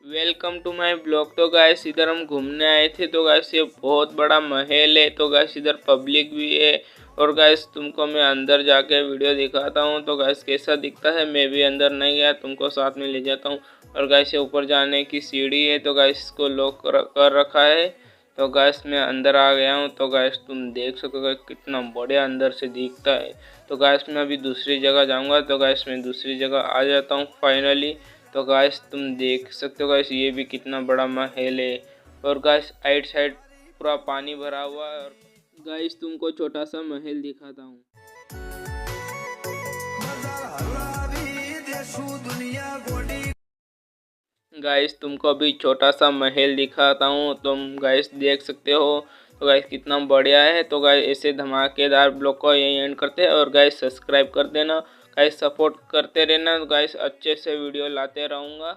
Welcome to my blog. तो guys इधर हम घूमने आए थे। तो गाइस ये बहुत बड़ा महल है। तो गाइस इधर पब्लिक भी है। और गाइस तुमको मैं अंदर जाके वीडियो दिखाता हूँ। तो गाइस कैसा दिखता है, मैं भी अंदर नहीं गया, तुमको साथ में ले जाता हूँ। और गाइस ये ऊपर जाने की सीढ़ी है। तो गाइस इसको लॉक कर रखा है। तो गाइस मैं अंदर आ गया हूँ। तो गाइस तुम देख सकोगे कितना बढ़िया अंदर से दिखता है। तो गाइस मैं अभी दूसरी जगह जाऊँगा। तो गाइस मैं दूसरी जगह आ जाता हूँ फाइनली। तो गाइस तुम देख सकते हो गाइस ये भी कितना बड़ा महल है। और गाइस साइड साइड पूरा पानी भरा हुआ है। और गाइस तुमको छोटा सा महल दिखाता हूँ। गाइस तुमको अभी छोटा सा महल दिखाता हूँ, तुम गाइस देख सकते हो। तो गाइस कितना बढ़िया है। तो गाइस ऐसे धमाकेदार ब्लॉग को यही एंड करते हैं। और गाइस सब्सक्राइब कर देना, गाइस सपोर्ट करते रहना। गाइस अच्छे से वीडियो लाते रहूँगा।